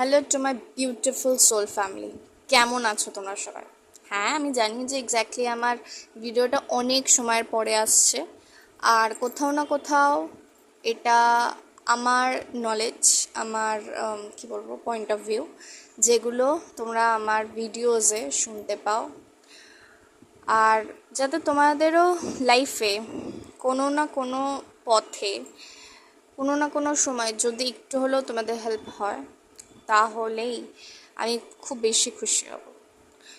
Hello to my beautiful soul family, কেমন আছো তোমরা সবাই? হ্যাঁ, আমি জানি যে এক্স্যাক্টলি আমার ভিডিওটা অনেক সময়ের পরে আসছে, আর কোথাও না কোথাও এটা আমার নলেজ, আমার কি বলবো, পয়েন্ট অফ ভিউ, যেগুলো তোমরা আমার ভিডিওজে শুনতে পাও, আর যাতে তোমাদেরও লাইফে কোনো না কোনো পথে কোনো না কোনো সময় যদি একটু হলেও তোমাদের হেল্প হয়, তাহলেই আমি খুব বেশি খুশি হব।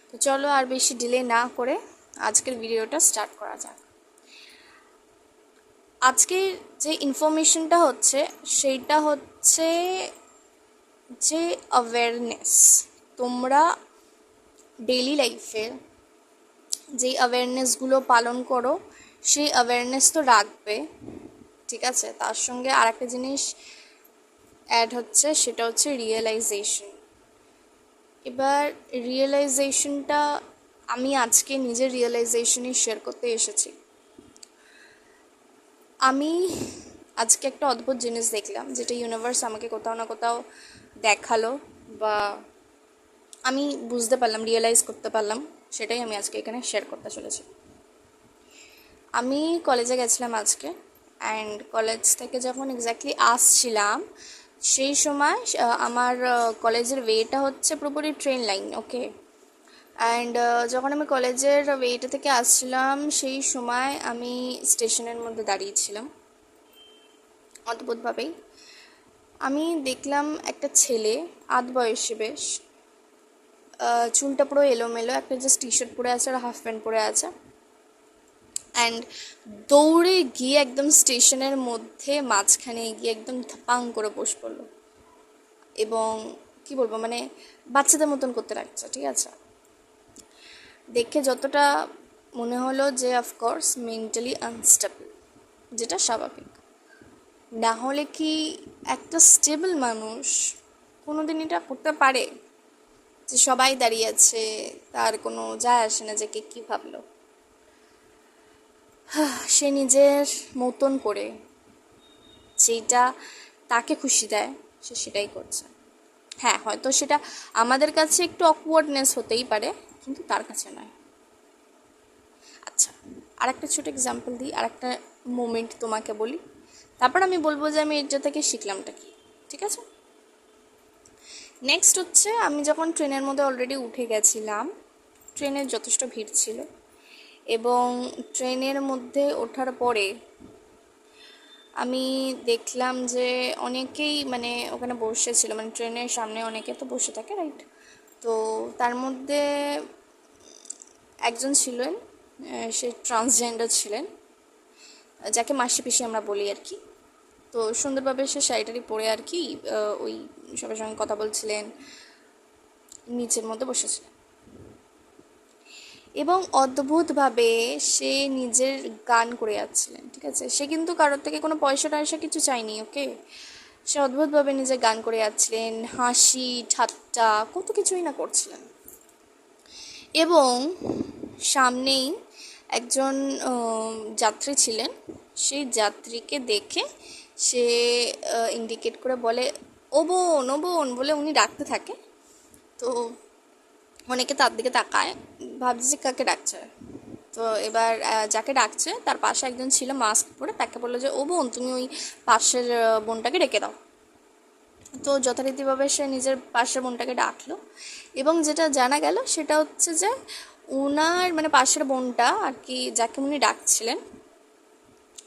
তো চলো আর বেশি ডিলে না করে আজকের ভিডিওটা স্টার্ট করা যাক। আজকে যে ইনফরমেশনটা হচ্ছে সেইটা হচ্ছে যে অ্যাওয়ারনেস। তোমরা ডেইলি লাইফে যেই অ্যাওয়ারনেসগুলো পালন করো সেই অ্যাওয়ারনেস তো রাখবে, ঠিক আছে, তার সঙ্গে আর একটা জিনিস অ্যাড হচ্ছে, সেটা হচ্ছে রিয়েলাইজেশন। এবার রিয়েলাইজেশনটা আমি আজকে নিজের রিয়েলাইজেশনই শেয়ার করতে এসেছি। আমি আজকে একটা অদ্ভুত জিনিস দেখলাম, যেটা ইউনিভার্স আমাকে কোথাও না কোথাও দেখালো, বা আমি বুঝতে পারলাম, রিয়েলাইজ করতে পারলাম, সেটাই আমি আজকে এখানে শেয়ার করতে চলেছি। আমি কলেজে গেছিলাম আজকে, অ্যান্ড কলেজ থেকে যখন এক্স্যাক্টলি আসছিলাম সেই সময় আমার কলেজের ওয়েটা হচ্ছে পুরোপুরি ট্রেন লাইন, ওকে। অ্যান্ড যখন আমি কলেজের ওয়েটা থেকে আসছিলাম সেই সময় আমি স্টেশনের মধ্যে দাঁড়িয়েছিলাম। অদ্ভুতভাবেই আমি দেখলাম একটা ছেলে, আধ বয়সী বেশ, চুলটা পুরো এলোমেলো, একটা জাস্ট টি শার্ট পরে আছে আর হাফ প্যান্ট পরে আছে, অ্যান্ড দৌড়ে গিয়ে একদম স্টেশনের মধ্যে মাঝখানে গিয়ে একদম থাপাং করে বসে পড়লো, এবং কি বলবো, মানে বাচ্চাদের মতন করতে লাগছে, ঠিক আছে। দেখে যতটা মনে হলো যে অফকোর্স মেন্টালি আনস্টেবল, যেটা স্বাভাবিক। না হলে কি একটা স্টেবল মানুষ কোনোদিন এটা করতে পারে? যে সবাই দাঁড়িয়ে আছে, তার কোনো যায় আসে না যে কে কী ভাবলো, সে নিজের মতন করে যেটা তাকে খুশি দেয় সে সেটাই করছে। হ্যাঁ, হয়তো সেটা আমাদের কাছে একটু অকওয়ার্ডনেস হতেই পারে, কিন্তু তার কাছে নয়। আচ্ছা, আর একটা ছোটো এক্সাম্পল দিই, আর একটা মোমেন্ট তোমাকে বলি, তারপর আমি বলবো যে আমি এটা থেকে শিখলামটা কি, ঠিক আছে। নেক্সট হচ্ছে, আমি যখন ট্রেনের মধ্যে অলরেডি উঠে গেছিলাম, ট্রেনের যথেষ্ট ভিড় ছিল, এবং ট্রেনের মধ্যে ওঠার পরে আমি দেখলাম যে অনেকেই মানে ওখানে বসেছিল, মানে ট্রেনের সামনে অনেকে তো বসে থাকে, রাইট। তো তার মধ্যে একজন ছিলেন, সে ট্রান্সজেন্ডার ছিলেন, যাকে মাসি পিসি আমরা বলি আর কি। তো সুন্দরভাবে সে শাড়িটারি পরে আর কি ওই সবার সঙ্গে কথা বলছিলেন, নিচের মধ্যে বসেছিলেন, এবং অদ্ভুতভাবে সে নিজের গান করে যাচ্ছিলেন, ঠিক আছে। সে কিন্তু কারোর থেকে কোনো পয়সা টয়সা কিছু চায়নি, ওকে। সে অদ্ভুতভাবে নিজে গান করে যাচ্ছিলেন, হাসি ঠাট্টা কত কিছুই না করছিলেন, এবং সামনেই একজন যাত্রী ছিলেন। সেই যাত্রীকে দেখে সে ইন্ডিকেট করে বলে, ও বোন ও বোন বলে উনি ডাকতে থাকে। তো অনেকে তার দিকে তাকায়, ভাবছে যে কাকে ডাকছে। তো এবার যাকে ডাকছে তার পাশে একজন ছিল মাস্ক পরে, তাকে বললো যে ও বোন তুমি ওই পাশের বোনটাকে ডেকে দাও। তো যথারীতিভাবে সে নিজের পাশের বোনটাকে ডাকলো, এবং যেটা জানা গেল সেটা হচ্ছে যে উনার মানে পাশের বোনটা আর কি, যাকে উনি ডাকছিলেন,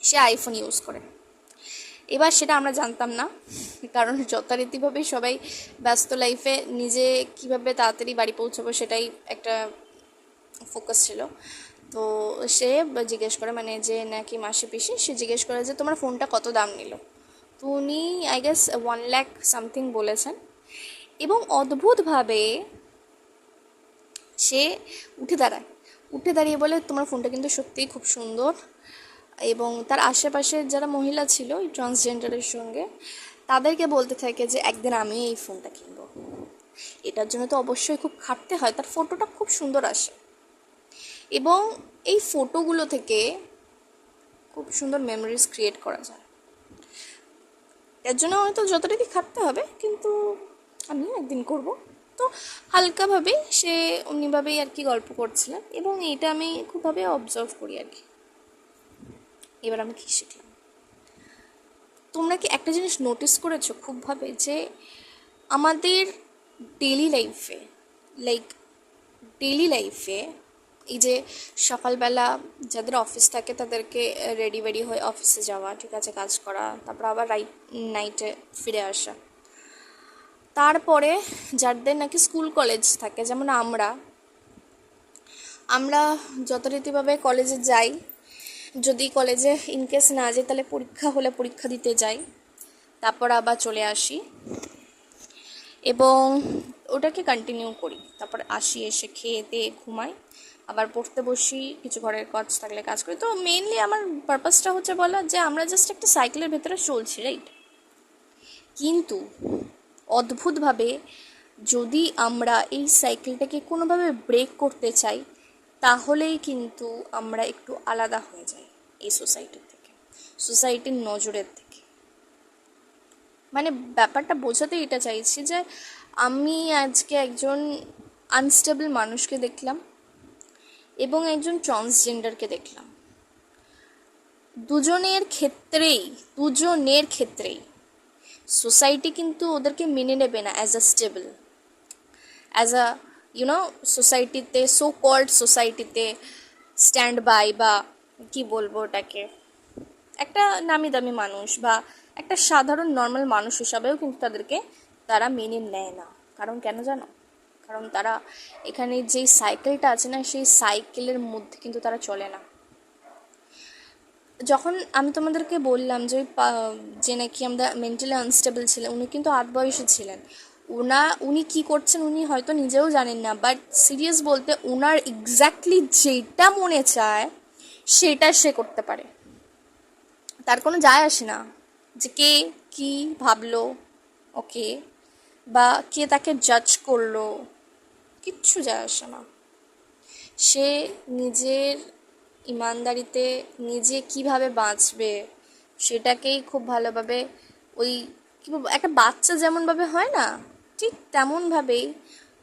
সে আইফোন ইউজ করে। এবার সেটা আমরা জানতাম না, কারণ যথারীতিভাবেই সবাই ব্যস্ত লাইফে নিজে কিভাবে তাড়াতাড়ি বাড়ি পৌঁছাবো সেটাই একটা ফোকাস ছিল। তো সে জিজ্ঞেস করে, মানে যে নাকি মাসি পিসি, সে জিজ্ঞেস করে যে তোমার ফোনটা কত দাম নিল। তো উনি আই গেস 1 লাখ সামথিং বলেছেন, এবং অদ্ভুতভাবে সে উঠে দাঁড়ায়, উঠে দাঁড়িয়ে বলে তোমার ফোনটা কিন্তু সত্যিই খুব সুন্দর। এবং তার আশেপাশে যারা মহিলা ছিল এই ট্রান্সজেন্ডারের সঙ্গে, তাদেরকে বলতে থাকে যে একদিন আমি এই ফোনটা কিনবো, এটার জন্য তো অবশ্যই খুব খাটতে হয়, তার ফটোটা খুব সুন্দর আসে, এবং এই ফটোগুলো থেকে খুব সুন্দর মেমোরিজ ক্রিয়েট করা যায়। এর জন্য হয়তো যতটুকু খাটতে হবে, কিন্তু আমিও একদিন করব। তো হালকাভাবে সে অমনিভাবেই আর কি গল্প করছিলেন, এবং এটা আমি খুবভাবে অবজার্ভ করি আর কি। এবার আমি কী শিখলাম, তোমরা কি একটা জিনিস নোটিস করেছো খুবভাবে, যে আমাদের ডেলি লাইফে, লাইক ডেলি লাইফে, এই যে সকালবেলা যাদের অফিস থাকে তাদেরকে রেডি বেডি হয়ে অফিসে যাওয়া, ঠিক আছে, কাজ করা, তারপর আবার নাইটে ফিরে আসা। তারপরে যাদের নাকি স্কুল কলেজ থাকে, যেমন আমরা আমরা যথারীতিভাবে কলেজে যাই, যদি কলেজে ইনকেস না যাই তাহলে পরীক্ষা হলে পরীক্ষা দিতে যাই, তারপর আবার চলে আসি এবং ওটাকে কন্টিনিউ করি, তারপর আসি, এসে খেয়ে দিয়ে ঘুমাই, আবার পড়তে বসি, কিছু ঘরের কাজ থাকলে কাজ করি। তো মেনলি আমার পারপাসটা হচ্ছে বলা যে আমরা জাস্ট একটা সাইকেলের ভেতরে চলছি, রাইট? কিন্তু অদ্ভুতভাবে যদি আমরা এই সাইকেলটাকে কোনোভাবে ব্রেক করতে চাই, তাহলেই কিন্তু আমরা একটু আলাদা হয়ে যাই এই সোসাইটির থেকে, সোসাইটির নজরের থেকে। মানে ব্যাপারটা বোঝাতে এটা চাইছি যে আমি আজকে একজন আনস্টেবল মানুষকে দেখলাম এবং একজন ট্রান্সজেন্ডারকে দেখলাম। দুজনের ক্ষেত্রেই সোসাইটি কিন্তু ওদেরকে মেনে নেবে না as a stable, as a সোসাইটিতে, সো কল্ড সোসাইটিতে স্ট্যান্ড বাই, বা কি বলবো ওটাকে, একটা নামি দামি মানুষ বা একটা সাধারণ নর্মাল মানুষ হিসাবেও কিন্তু তারা মেনে নেয় না। কারণ কেন জানো? কারণ তারা এখানে যেই সাইকেলটা আছে না, সেই সাইকেলের মধ্যে কিন্তু তারা চলে না। যখন আমি তোমাদেরকে বললাম যে যে নাকি আমরা মেন্টালি আনস্টেবল ছিলেন, উনি কিন্তু 8 বয়সে ছিলেন। উনি কি করছেন উনি হয়তো নিজেও জানেন না, বাট সিরিয়াস বলতে ওনার এক্স্যাক্টলি যেটা মনে চায় সেটা সে করতে পারে। তার কোনো যায় আসে না যে কে কি ভাবলো, ওকে, বা কে তাকে জাজ করলো, কিচ্ছু যায় আসে না। সে নিজের ইমানদারিতে নিজে কিভাবে বাঁচবে সেটাকেই খুব ভালোভাবে, ওই কী বলবো, একটা বাচ্চা যেমনভাবে হয় না, ঠিক তেমনভাবেই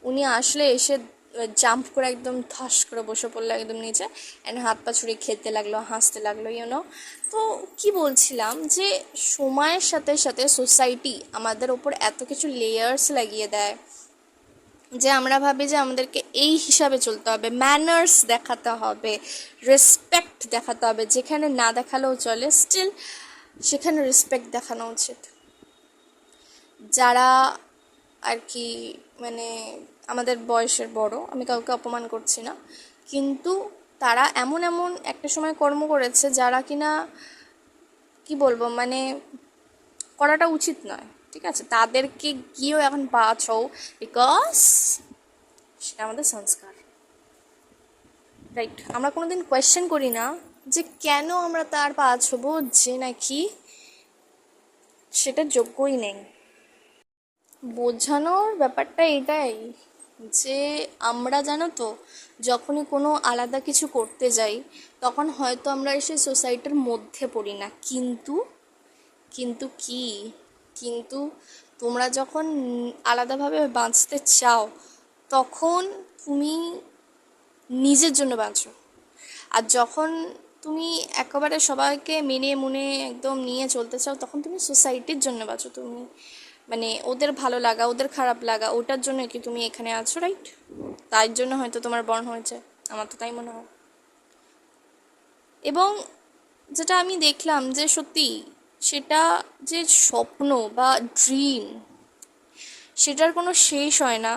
উনি আসলে এসে জাম্প করে একদম ঠাস করে বসে পড়লো একদম নিচে, অ্যান্ড হাত পা ছুড়ে খেলতে লাগলো, হাসতে লাগলো, তো কি বলছিলাম যে সময়ের সাথে সাথে সোসাইটি আমাদের ওপর এত কিছু লেয়ার্স লাগিয়ে দেয় যে আমরা ভাবি যে আমাদেরকে এই হিসাবে চলতে হবে, ম্যানার্স দেখাতে হবে, রেসপেক্ট দেখাতে হবে, যেখানে না দেখালেও চলে, স্টিল সেখানে রেসপেক্ট দেখানো উচিত। যারা আর কি মানে আমাদের বয়সের বড়, আমি কাউকে অপমান করছি না, কিন্তু তারা এমন এমন একটা সময় কর্ম করেছে যারা কিনা কি বলবো, মানে করাটা উচিত নয়, ঠিক আছে? তাদেরকে গিয়েও এখন বাঁচাও, বিকজ সেটা আমাদের সংস্কার, রাইট? আমরা কোনোদিন কোয়েশ্চেন করি না যে কেন আমরা তার পা ছবো যে নাকি সেটা যোগ্যই নেই। বোঝানোর ব্যাপারটা এটাই যে আমরা জানো তো যখনই কোনো আলাদা কিছু করতে যাই তখন হয়তো আমরা সেই সোসাইটির মধ্যে পড়ি না, কিন্তু কিন্তু কি কিন্তু তোমরা যখন আলাদাভাবে বাঁচতে চাও তখন তুমি নিজের জন্য বাঁচো, আর যখন তুমি একেবারে সবাইকে মেনে মুনে একদম নিয়ে চলতে চাও তখন তুমি সোসাইটির জন্য বাঁচো। তুমি মানে ওদের ভালো লাগা, ওদের খারাপ লাগা, ওটার জন্য কি তুমি এখানে আছো, রাইট? তার জন্য হয়তো তোমার বর্ণ হয়েছে, আমার তো তাই মনে হয়। এবং যেটা আমি দেখলাম যে সত্যি সেটা যে স্বপ্ন বা ড্রিম, সেটার কোনো শেষ হয় না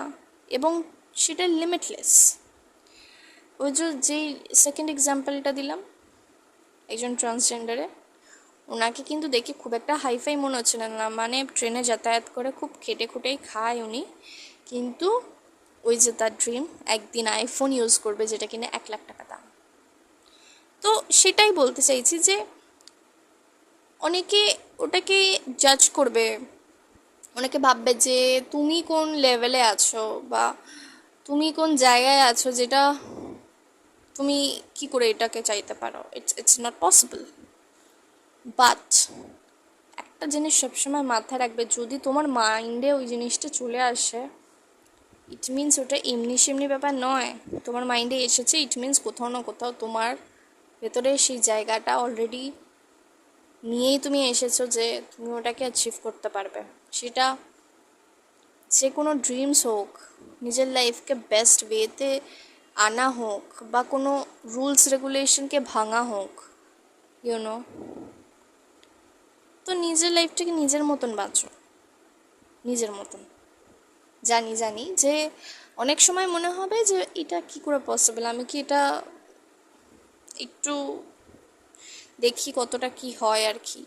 এবং সেটা লিমিটলেস। ওই যেই সেকেন্ড এক্সাম্পলটা দিলাম একজন ট্রান্সজেন্ডারে, ওনাকে কিন্তু দেখে খুব একটা হাইফাই মনে হচ্ছে না, মানে ট্রেনে যাতায়াত করে খুব খেটে খুটেই খায় উনি, কিন্তু ওই যে তার ড্রিম একদিন আইফোন ইউজ করবে যেটা কিনা 1 লাখ টাকা দাম। তো সেটাই বলতে চাইছি যে অনেকে ওটাকে জাজ করবে, অনেকে ভাববে যে তুমি কোন লেভেলে আছো বা তুমি কোন জায়গায় আছো যেটা তুমি কি করে এটাকে চাইতে পারো, ইটস নট পসিবল। বাট একটা জিনিস সবসময় মাথায় রাখবে, যদি তোমার মাইন্ডে ওই জিনিসটা চলে আসে, ইট মিনস ওটা এমনি সেমনি ব্যাপার নয়। তোমার মাইন্ডে এসেছে, ইট মিনস কোথাও না কোথাও তোমার ভেতরে সেই জায়গাটা অলরেডি নিয়েই তুমি এসেছো যে তুমি ওটাকে অ্যাচিভ করতে পারবে। সেটা যে কোনো ড্রিমস হোক, নিজের লাইফকে বেস্ট ওয়েতে আনা হোক, বা কোনো রুলস রেগুলেশনকে ভাঙা হোক, ইউনো। তো নিজের লাইফটাকে নিজের মতন বাঁচো, নিজের মতন। জানি জানি যে অনেক সময় মনে হবে যে এটা কি করে পসিবল, আমি কি এটা একটু দেখি কতটা কি হয় আর কি।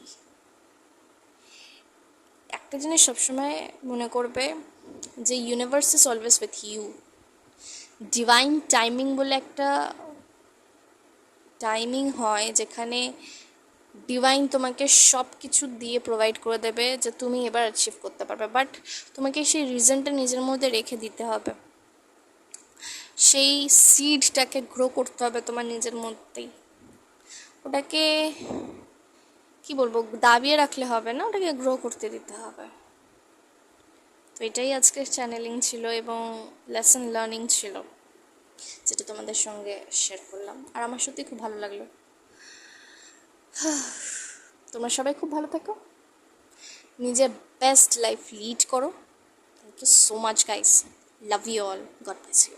একটা জিনিস সবসময় মনে করবে যে universe is always with you. Divine timing বলে একটা টাইমিং হয় যেখানে ডিভাইন তোমাকে সব কিছু দিয়ে প্রোভাইড করে দেবে যে তুমি এবার অ্যাচিভ করতে পারবে, বাট তোমাকে সেই রিজনটা নিজের মধ্যে রেখে দিতে হবে, সেই সিডটাকে গ্রো করতে হবে তোমার নিজের মধ্যেই। ওটাকে কি বলবো, দাবিয়ে রাখলে হবে না, ওটাকে গ্রো করতে দিতে হবে। তো এটাই আজকের চ্যানেলিং ছিল এবং লেসন লার্নিং ছিল, যেটা তোমাদের সঙ্গে শেয়ার করলাম। আর আমার সত্যি খুব ভালো লাগলো। তোমরা সবাই খুব ভালো থাকো, নিজের বেস্ট লাইফ লিড করো। Thank you so much guys, love you all, God bless you.